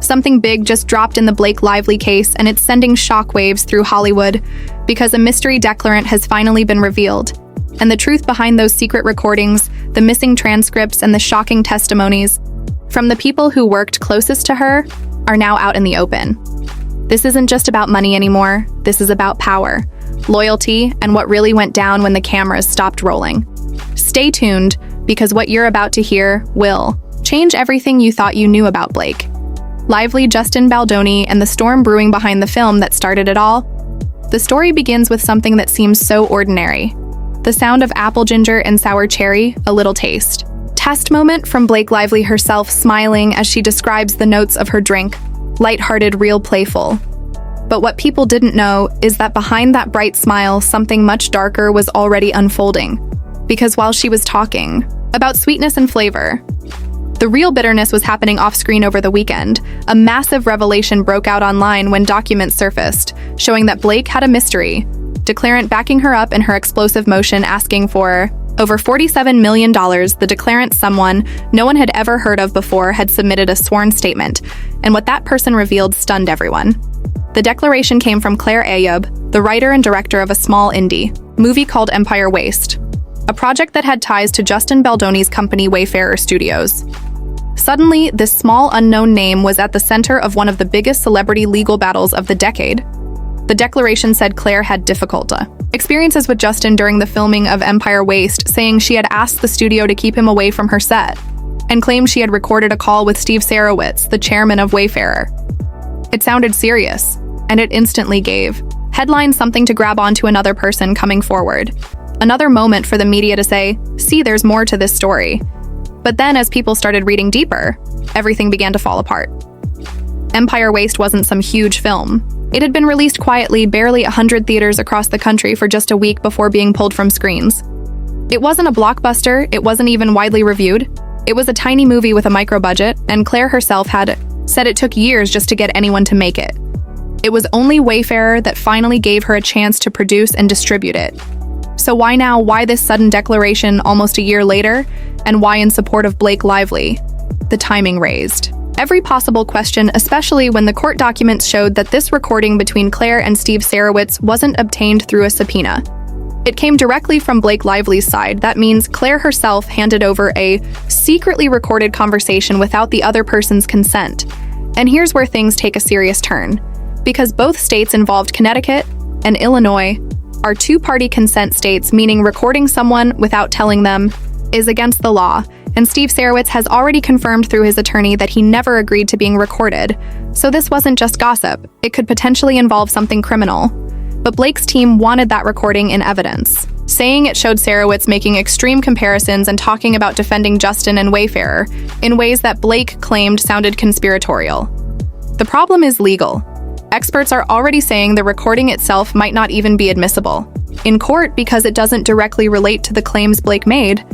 Something big just dropped in the Blake Lively case, and it's sending shockwaves through Hollywood because a mystery declarant has finally been revealed. And the truth behind those secret recordings, the missing transcripts, and the shocking testimonies from the people who worked closest to her are now out in the open. This isn't just about money anymore. This is about power, loyalty, and what really went down when the cameras stopped rolling. Stay tuned, because what you're about to hear will change everything you thought you knew about Blake Lively, Justin Baldoni, and the storm brewing behind the film that started it all. The story begins with something that seems so ordinary. The sound of apple ginger and sour cherry, a little taste. Test moment from Blake Lively herself, smiling as she describes the notes of her drink. Lighthearted, real playful. But what people didn't know is that behind that bright smile, something much darker was already unfolding. Because while she was talking about sweetness and flavor, the real bitterness was happening off-screen over the weekend. A massive revelation broke out online when documents surfaced, showing that Blake had a mystery declarant backing her up in her explosive motion, asking for over $47 million. The declarant, someone no one had ever heard of before, had submitted a sworn statement, and what that person revealed stunned everyone. The declaration came from Claire Ayub, the writer and director of a small indie movie called Empire Waste, a project that had ties to Justin Baldoni's company Wayfarer Studios. Suddenly, this small unknown name was at the center of one of the biggest celebrity legal battles of the decade. The declaration said Claire had difficult experiences with Justin during the filming of Empire Waste, saying she had asked the studio to keep him away from her set, and claimed she had recorded a call with Steve Sarowitz, the chairman of Wayfarer. It sounded serious, and it instantly gave headlines something to grab onto another person coming forward. Another moment for the media to say, see, there's more to this story. But then as people started reading deeper, everything began to fall apart. Empire Waste wasn't some huge film. It had been released quietly, barely 100 theaters across the country for just a week before being pulled from screens. It wasn't a blockbuster, it wasn't even widely reviewed. It was a tiny movie with a micro-budget, and Claire herself had said it took years just to get anyone to make it. It was only Wayfarer that finally gave her a chance to produce and distribute it. So why now? Why this sudden declaration almost a year later? And why in support of Blake Lively? The timing raised every possible question, especially when the court documents showed that this recording between Claire and Steve Sarowitz wasn't obtained through a subpoena. It came directly from Blake Lively's side. That means Claire herself handed over a secretly recorded conversation without the other person's consent. And here's where things take a serious turn. Because both states involved, Connecticut and Illinois, are two-party consent states, meaning recording someone without telling them is against the law, and Steve Sarowitz has already confirmed through his attorney that he never agreed to being recorded. So this wasn't just gossip, it could potentially involve something criminal. But Blake's team wanted that recording in evidence, saying it showed Sarowitz making extreme comparisons and talking about defending Justin and Wayfarer in ways that Blake claimed sounded conspiratorial. The problem is legal. Experts are already saying the recording itself might not even be admissible in court because it doesn't directly relate to the claims Blake made,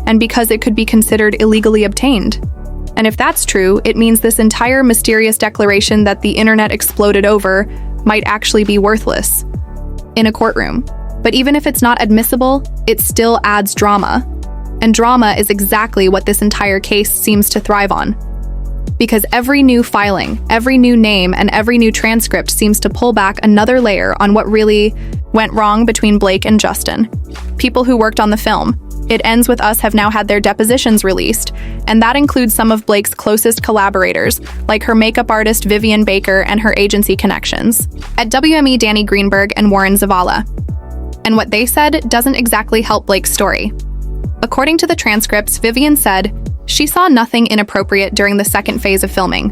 and because it could be considered illegally obtained. And if that's true, it means this entire mysterious declaration that the internet exploded over might actually be worthless in a courtroom. But even if it's not admissible, it still adds drama. And drama is exactly what this entire case seems to thrive on. Because every new filing, every new name, and every new transcript seems to pull back another layer on what really went wrong between Blake and Justin. People who worked on the film, It Ends With Us, have now had their depositions released, and that includes some of Blake's closest collaborators, like her makeup artist Vivian Baker and her agency connections at WME, Danny Greenberg and Warren Zavala. And what they said doesn't exactly help Blake's story. According to the transcripts, Vivian said she saw nothing inappropriate during the second phase of filming.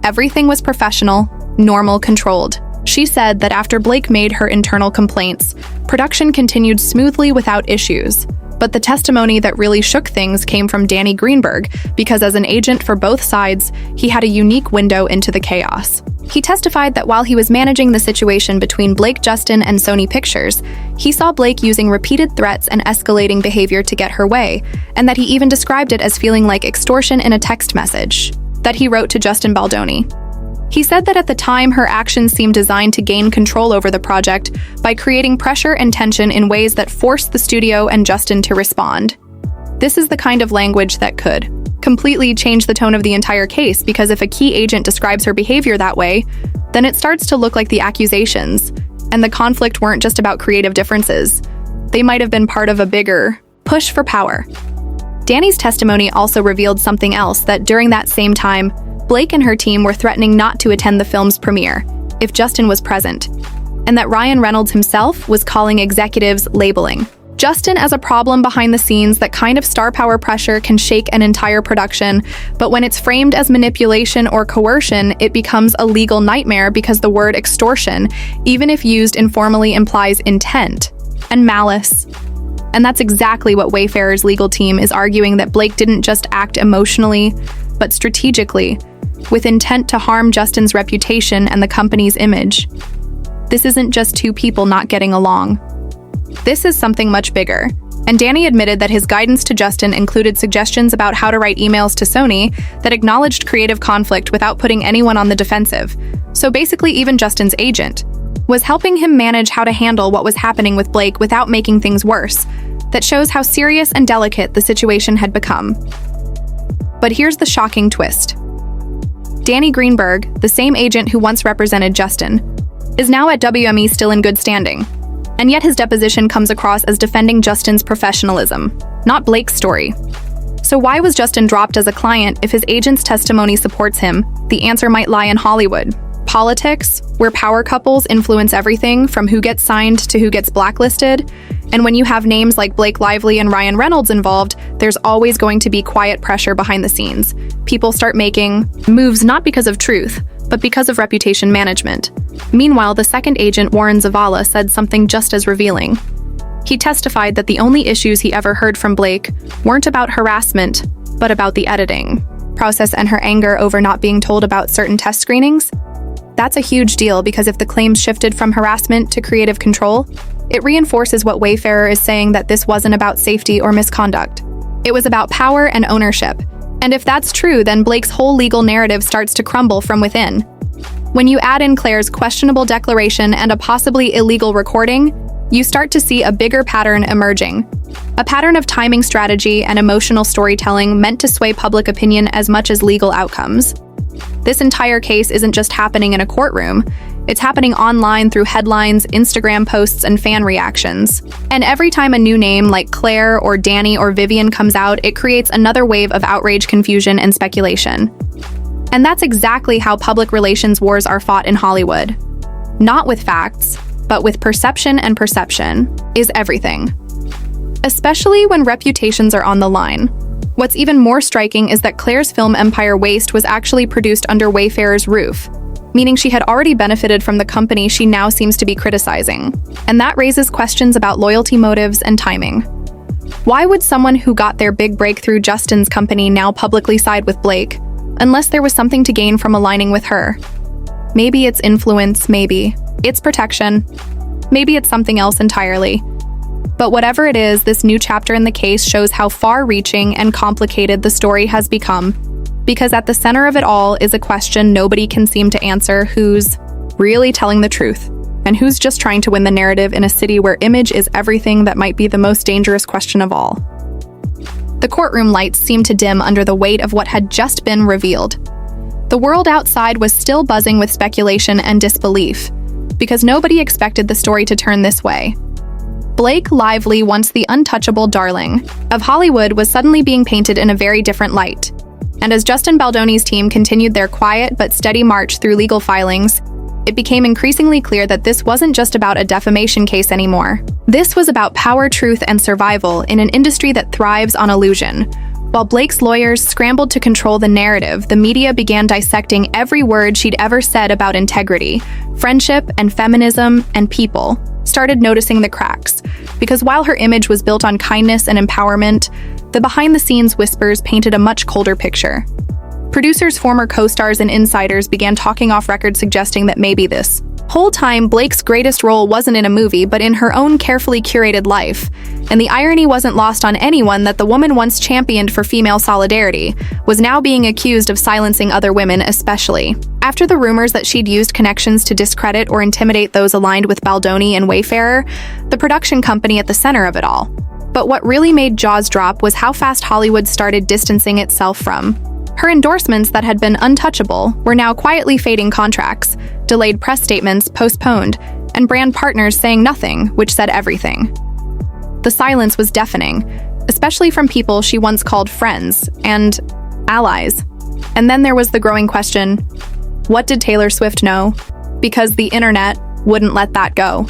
Everything was professional, normal, controlled. She said that after Blake made her internal complaints, production continued smoothly without issues. But the testimony that really shook things came from Danny Greenberg, because as an agent for both sides, he had a unique window into the chaos. He testified that while he was managing the situation between Blake, Justin, and Sony Pictures, he saw Blake using repeated threats and escalating behavior to get her way, and that he even described it as feeling like extortion in a text message that he wrote to Justin Baldoni. He said that at the time, her actions seemed designed to gain control over the project by creating pressure and tension in ways that forced the studio and Justin to respond. This is the kind of language that could completely change the tone of the entire case, because if a key agent describes her behavior that way, then it starts to look like the accusations and the conflict weren't just about creative differences. They might have been part of a bigger push for power. Dani's testimony also revealed something else, that during that same time, Blake and her team were threatening not to attend the film's premiere if Justin was present, and that Ryan Reynolds himself was calling executives labeling Justin as a problem behind the scenes. That kind of star power pressure can shake an entire production, but when it's framed as manipulation or coercion, it becomes a legal nightmare, because the word extortion, even if used informally, implies intent and malice. And that's exactly what Wayfarer's legal team is arguing, that Blake didn't just act emotionally, but strategically, with intent to harm Justin's reputation and the company's image. This isn't just two people not getting along. This is something much bigger. And Dani admitted that his guidance to Justin included suggestions about how to write emails to Sony that acknowledged creative conflict without putting anyone on the defensive. So basically, even Justin's agent was helping him manage how to handle what was happening with Blake without making things worse. That shows how serious and delicate the situation had become. But here's the shocking twist. Dani Greenberg, the same agent who once represented Justin, is now at WME, still in good standing. And yet his deposition comes across as defending Justin's professionalism, not Blake's story. So why was Justin dropped as a client if his agent's testimony supports him? The answer might lie in Hollywood. Politics, where power couples influence everything from who gets signed to who gets blacklisted. And when you have names like Blake Lively and Ryan Reynolds involved, there's always going to be quiet pressure behind the scenes. People start making moves not because of truth, but because of reputation management. Meanwhile, the second agent, Warren Zavala, said something just as revealing. He testified that the only issues he ever heard from Blake weren't about harassment, but about the editing process and her anger over not being told about certain test screenings. That's a huge deal, because if the claims shifted from harassment to creative control, it reinforces what Wayfarer is saying, that this wasn't about safety or misconduct. It was about power and ownership. And if that's true, then Blake's whole legal narrative starts to crumble from within. When you add in Claire's questionable declaration and a possibly illegal recording, you start to see a bigger pattern emerging. A pattern of timing strategy and emotional storytelling meant to sway public opinion as much as legal outcomes. This entire case isn't just happening in a courtroom. It's happening online through headlines, Instagram posts, and fan reactions. And every time a new name like Claire or Dani or Vivian comes out, it creates another wave of outrage, confusion, and speculation. And that's exactly how public relations wars are fought in Hollywood. Not with facts, but with perception, and perception is everything. Especially when reputations are on the line. What's even more striking is that Claire's film empire Waste was actually produced under Wayfarer's roof, meaning she had already benefited from the company she now seems to be criticizing. And that raises questions about loyalty motives and timing. Why would someone who got their big break through Justin's company now publicly side with Blake, unless there was something to gain from aligning with her? Maybe it's influence, maybe it's protection, maybe it's something else entirely. But whatever it is, this new chapter in the case shows how far-reaching and complicated the story has become. Because at the center of it all is a question nobody can seem to answer: who's really telling the truth? And who's just trying to win the narrative in a city where image is everything? That might be the most dangerous question of all. The courtroom lights seemed to dim under the weight of what had just been revealed. The world outside was still buzzing with speculation and disbelief, because nobody expected the story to turn this way. Blake Lively, once the untouchable darling of Hollywood, was suddenly being painted in a very different light. And as Justin Baldoni's team continued their quiet but steady march through legal filings, it became increasingly clear that this wasn't just about a defamation case anymore. This was about power, truth, and survival in an industry that thrives on illusion. While Blake's lawyers scrambled to control the narrative, the media began dissecting every word she'd ever said about integrity, friendship, and feminism, and people started noticing the cracks. Because while her image was built on kindness and empowerment, the behind-the-scenes whispers painted a much colder picture. Producers, former co-stars, and insiders began talking off record, suggesting that maybe this whole time Blake's greatest role wasn't in a movie, but in her own carefully curated life. And the irony wasn't lost on anyone that the woman once championed for female solidarity was now being accused of silencing other women, especially after the rumors that she'd used connections to discredit or intimidate those aligned with Baldoni and Wayfarer, the production company at the center of it all. But what really made jaws drop was how fast Hollywood started distancing itself from her endorsements that had been untouchable were now quietly fading contracts, delayed press statements postponed, and brand partners saying nothing, which said everything. The silence was deafening, especially from people she once called friends and allies. And then there was the growing question, what did Taylor Swift know? Because the internet wouldn't let that go.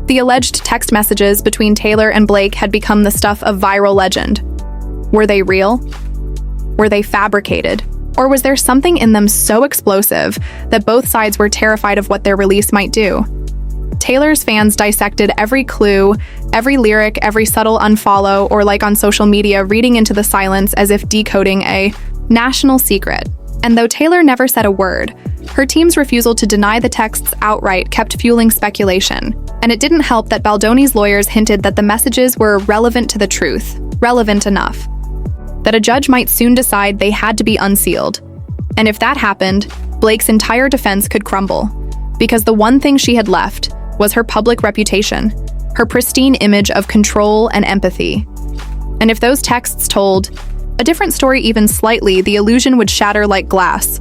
The alleged text messages between Taylor and Blake had become the stuff of viral legend. Were they real? Were they fabricated? Or was there something in them so explosive that both sides were terrified of what their release might do? Taylor's fans dissected every clue, every lyric, every subtle unfollow or like on social media, reading into the silence as if decoding a national secret. And though Taylor never said a word, her team's refusal to deny the texts outright kept fueling speculation. And it didn't help that Baldoni's lawyers hinted that the messages were relevant to the truth, relevant enough, that a judge might soon decide they had to be unsealed. And if that happened, Blake's entire defense could crumble, because the one thing she had left was her public reputation, her pristine image of control and empathy. And if those texts told a different story even slightly, the illusion would shatter like glass.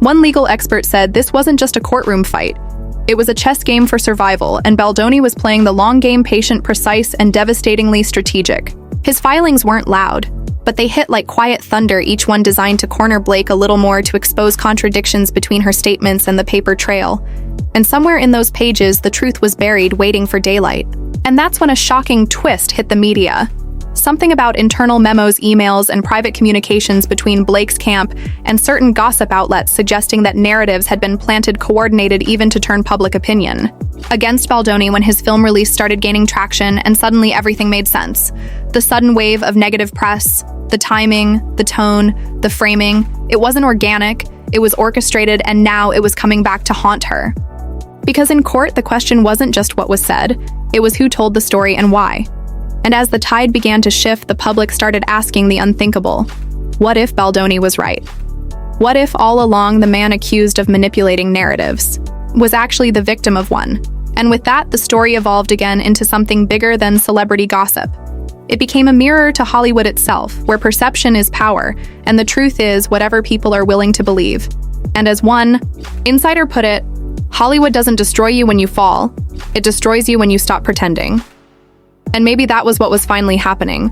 One legal expert said this wasn't just a courtroom fight. It was a chess game for survival, and Baldoni was playing the long game, patient, precise, and devastatingly strategic. His filings weren't loud, but they hit like quiet thunder, each one designed to corner Blake a little more, to expose contradictions between her statements and the paper trail. And somewhere in those pages, the truth was buried, waiting for daylight. And that's when a shocking twist hit the media. Something about internal memos, emails, and private communications between Blake's camp and certain gossip outlets suggesting that narratives had been planted, coordinated even to turn public opinion against Baldoni when his film release started gaining traction, and suddenly everything made sense. The sudden wave of negative press, the timing, the tone, the framing, it wasn't organic, it was orchestrated, and now it was coming back to haunt her. Because in court, the question wasn't just what was said, it was who told the story and why. And as the tide began to shift, the public started asking the unthinkable. What if Baldoni was right? What if all along the man accused of manipulating narratives was actually the victim of one? And with that, the story evolved again into something bigger than celebrity gossip. It became a mirror to Hollywood itself, where perception is power, and the truth is whatever people are willing to believe. And as one insider put it, Hollywood doesn't destroy you when you fall, it destroys you when you stop pretending. And maybe that was what was finally happening.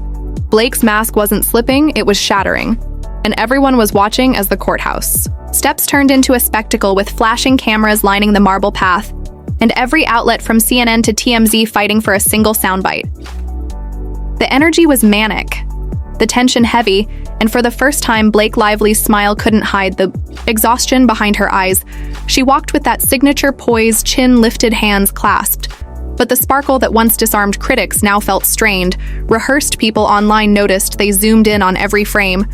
Blake's mask wasn't slipping, it was shattering. And everyone was watching as the courthouse steps turned into a spectacle with flashing cameras lining the marble path, and every outlet from CNN to TMZ fighting for a single soundbite. The energy was manic, the tension heavy, and for the first time, Blake Lively's smile couldn't hide the exhaustion behind her eyes. She walked with that signature poise, chin lifted, hands clasped. But the sparkle that once disarmed critics now felt strained. Rehearsed people online noticed, they zoomed in on every frame,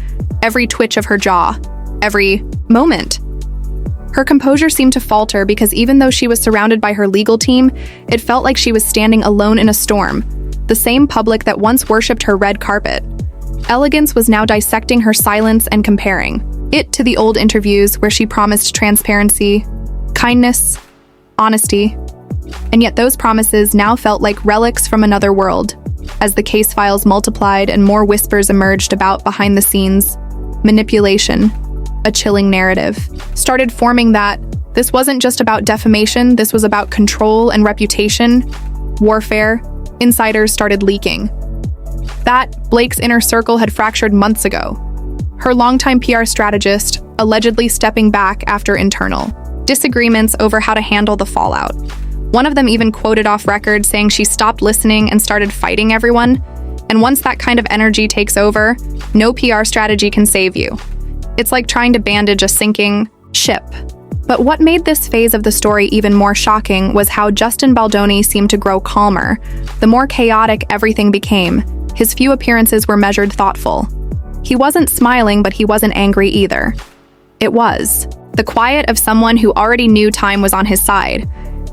every twitch of her jaw, every moment. Her composure seemed to falter because even though she was surrounded by her legal team, it felt like she was standing alone in a storm. The same public that once worshipped her red carpet. Elegance was now dissecting her silence and comparing it to the old interviews where she promised transparency, kindness, honesty. And yet those promises now felt like relics from another world. As the case files multiplied and more whispers emerged about behind the scenes, manipulation, a chilling narrative, started forming that this wasn't just about defamation, this was about control and reputation, warfare. Insiders started leaking that Blake's inner circle had fractured months ago. Her longtime PR strategist allegedly stepping back after internal disagreements over how to handle the fallout. One of them even quoted off record saying she stopped listening and started fighting everyone. And once that kind of energy takes over, no PR strategy can save you. It's like trying to bandage a sinking ship. But what made this phase of the story even more shocking was how Justin Baldoni seemed to grow calmer. The more chaotic everything became, his few appearances were measured, thoughtful. He wasn't smiling, but he wasn't angry either. It was the quiet of someone who already knew time was on his side.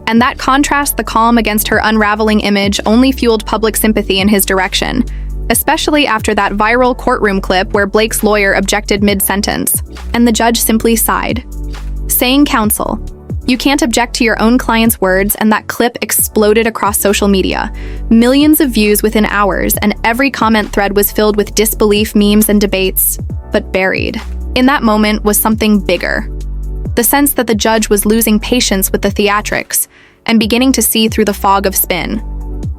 And that contrast, the calm against her unraveling image, only fueled public sympathy in his direction, especially after that viral courtroom clip where Blake's lawyer objected mid-sentence, and the judge simply sighed, saying, "Counsel, You can't object to your own client's words, and that clip exploded across social media. Millions of views within hours, and every comment thread was filled with disbelief, memes, and debates. But buried in that moment was something bigger. The sense that the judge was losing patience with the theatrics and beginning to see through the fog of spin.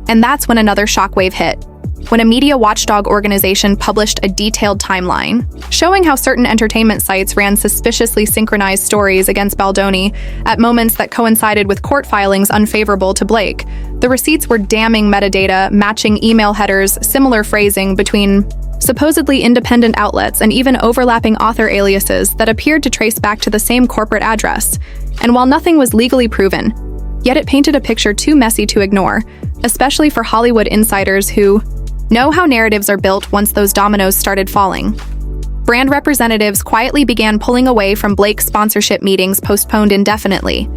And that's when another shockwave hit. When a media watchdog organization published a detailed timeline showing how certain entertainment sites ran suspiciously synchronized stories against Baldoni at moments that coincided with court filings unfavorable to Blake. The receipts were damning metadata, matching email headers, similar phrasing between supposedly independent outlets, and even overlapping author aliases that appeared to trace back to the same corporate address. And while nothing was legally proven, yet it painted a picture too messy to ignore, especially for Hollywood insiders who know how narratives are built once those dominoes started falling. Brand representatives quietly began pulling away from Blake's sponsorship meetings postponed indefinitely,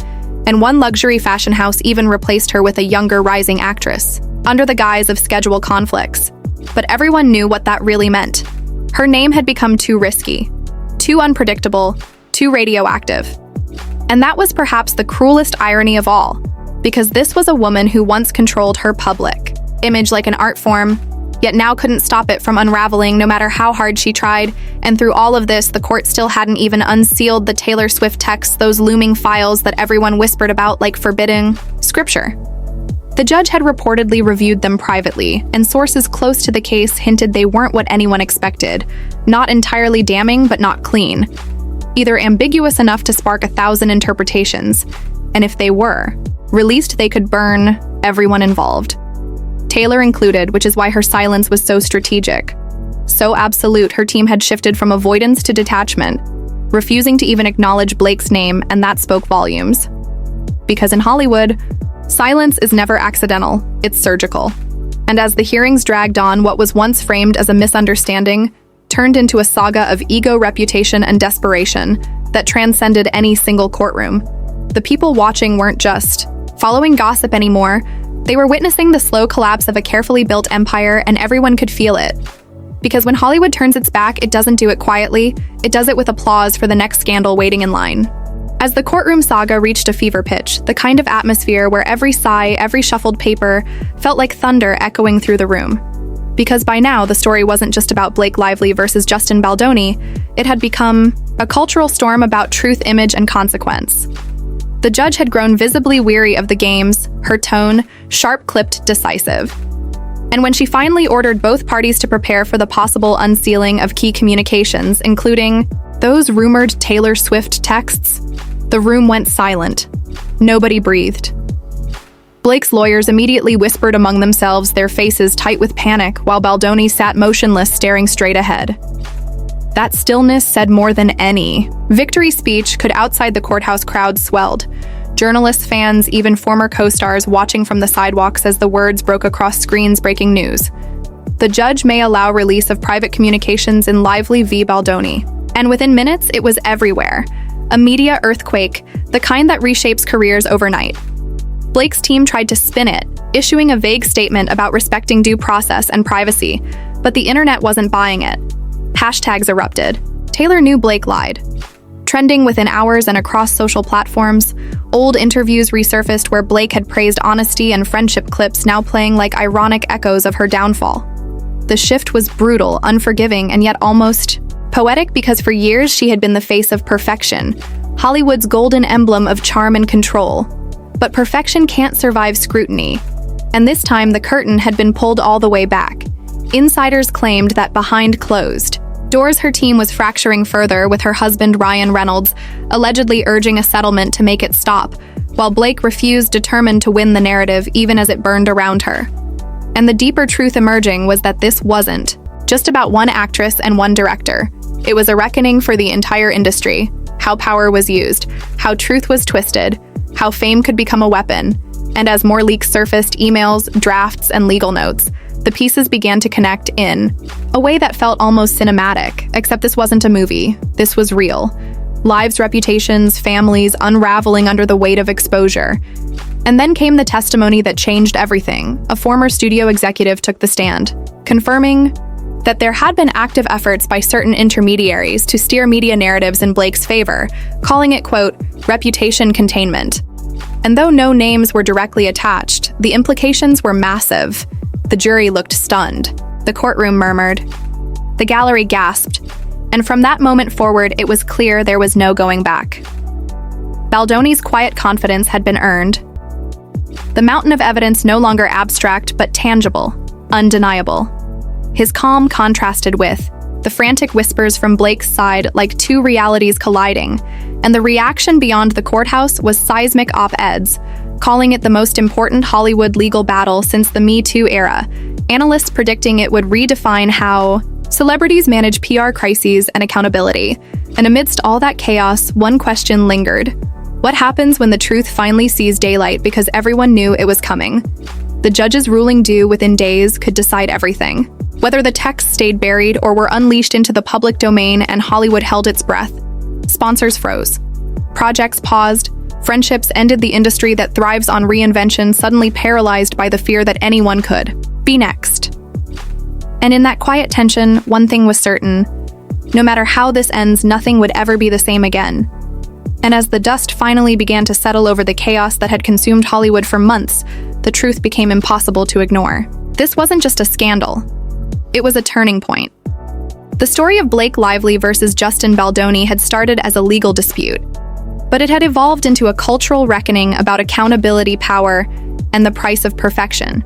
and one luxury fashion house even replaced her with a younger rising actress, under the guise of schedule conflicts. But everyone knew what that really meant. Her name had become too risky, too unpredictable, too radioactive. And that was perhaps the cruelest irony of all, because this was a woman who once controlled her public image like an art form, yet now couldn't stop it from unraveling no matter how hard she tried. And through all of this, the court still hadn't even unsealed the Taylor Swift texts, those looming files that everyone whispered about like forbidden scripture. The judge had reportedly reviewed them privately, and sources close to the case hinted they weren't what anyone expected. Not entirely damning, but not clean. Either ambiguous enough to spark 1,000 interpretations, and if they were, released they could burn everyone involved. Taylor included, which is why her silence was so strategic. So absolute, her team had shifted from avoidance to detachment, refusing to even acknowledge Blake's name, and that spoke volumes. Because in Hollywood, silence is never accidental, it's surgical. And as the hearings dragged on, what was once framed as a misunderstanding turned into a saga of ego, reputation, and desperation that transcended any single courtroom. The people watching weren't just following gossip anymore. They were witnessing the slow collapse of a carefully built empire, and everyone could feel it. Because when Hollywood turns its back, it doesn't do it quietly, it does it with applause for the next scandal waiting in line. As the courtroom saga reached a fever pitch, the kind of atmosphere where every sigh, every shuffled paper felt like thunder echoing through the room. Because by now, the story wasn't just about Blake Lively versus Justin Baldoni, it had become a cultural storm about truth, image, and consequence. The judge had grown visibly weary of the games, her tone, sharp-clipped, decisive. And when she finally ordered both parties to prepare for the possible unsealing of key communications, including those rumored Taylor Swift texts, the room went silent. Nobody breathed. Blake's lawyers immediately whispered among themselves, their faces tight with panic, while Baldoni sat motionless, staring straight ahead. That stillness said more than any victory speech could. Outside the courthouse, crowds swelled. Journalists, fans, even former co-stars watching from the sidewalks as the words broke across screens. Breaking news. The judge may allow release of private communications in Lively v. Baldoni. And within minutes, it was everywhere. A media earthquake, the kind that reshapes careers overnight. Blake's team tried to spin it, issuing a vague statement about respecting due process and privacy, but the internet wasn't buying it. Hashtags erupted. Taylor knew Blake lied. Trending within hours and across social platforms, old interviews resurfaced where Blake had praised honesty, and friendship clips now playing like ironic echoes of her downfall. The shift was brutal, unforgiving, and yet almost poetic, because for years she had been the face of perfection, Hollywood's golden emblem of charm and control. But perfection can't survive scrutiny. And this time, the curtain had been pulled all the way back. Insiders claimed that behind closed doors, her team was fracturing further, with her husband Ryan Reynolds allegedly urging a settlement to make it stop, while Blake refused, determined to win the narrative even as it burned around her. And the deeper truth emerging was that this wasn't just about one actress and one director. It was a reckoning for the entire industry. How power was used, how truth was twisted, how fame could become a weapon. And as more leaks surfaced, emails, drafts, and legal notes, the pieces began to connect in a way that felt almost cinematic, except this wasn't a movie. This was real. Lives, reputations, families unraveling under the weight of exposure. And then came the testimony that changed everything. A former studio executive took the stand, confirming that there had been active efforts by certain intermediaries to steer media narratives in Blake's favor, calling it, quote, reputation containment. And though no names were directly attached, the implications were massive. The jury looked stunned. The courtroom murmured. The gallery gasped. And from that moment forward, it was clear there was no going back. Baldoni's quiet confidence had been earned. The mountain of evidence no longer abstract, but tangible, undeniable. His calm contrasted with the frantic whispers from Blake's side, like two realities colliding, and the reaction beyond the courthouse was seismic op-eds, calling it the most important Hollywood legal battle since the Me Too era, analysts predicting it would redefine how celebrities manage PR crises and accountability. And amidst all that chaos, one question lingered. What happens when the truth finally sees daylight because everyone knew it was coming? The judge's ruling due within days could decide everything. Whether the texts stayed buried or were unleashed into the public domain and Hollywood held its breath. Sponsors froze. Projects paused. Friendships ended. The industry that thrives on reinvention suddenly paralyzed by the fear that anyone could be next. And in that quiet tension, one thing was certain. No matter how this ends, nothing would ever be the same again. And as the dust finally began to settle over the chaos that had consumed Hollywood for months, the truth became impossible to ignore. This wasn't just a scandal. It was a turning point. The story of Blake Lively versus Justin Baldoni had started as a legal dispute, but it had evolved into a cultural reckoning about accountability, power, and the price of perfection.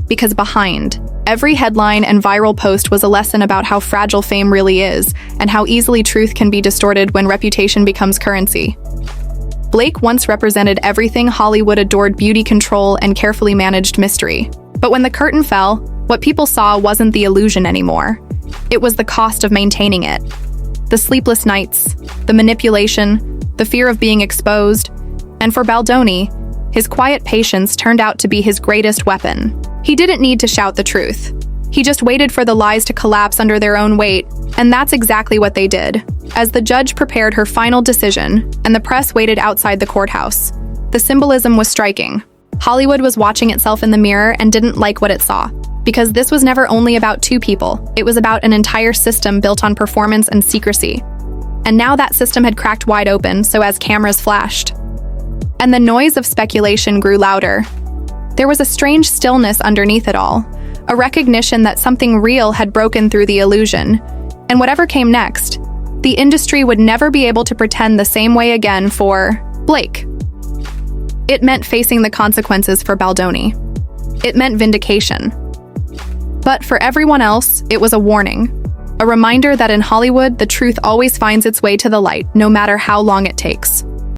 Because behind every headline and viral post was a lesson about how fragile fame really is and how easily truth can be distorted when reputation becomes currency. Blake once represented everything Hollywood adored: beauty, control, and carefully managed mystery. But when the curtain fell, what people saw wasn't the illusion anymore. It was the cost of maintaining it. The sleepless nights, the manipulation, the fear of being exposed. And for Baldoni, his quiet patience turned out to be his greatest weapon. He didn't need to shout the truth. He just waited for the lies to collapse under their own weight, and that's exactly what they did. As the judge prepared her final decision, and the press waited outside the courthouse, the symbolism was striking. Hollywood was watching itself in the mirror and didn't like what it saw. Because this was never only about two people, it was about an entire system built on performance and secrecy. And now that system had cracked wide open, so as cameras flashed. And the noise of speculation grew louder. There was a strange stillness underneath it all, a recognition that something real had broken through the illusion. And whatever came next, the industry would never be able to pretend the same way again for Blake. It meant facing the consequences for Baldoni. It meant vindication. But for everyone else, it was a warning. A reminder that in Hollywood, the truth always finds its way to the light, no matter how long it takes.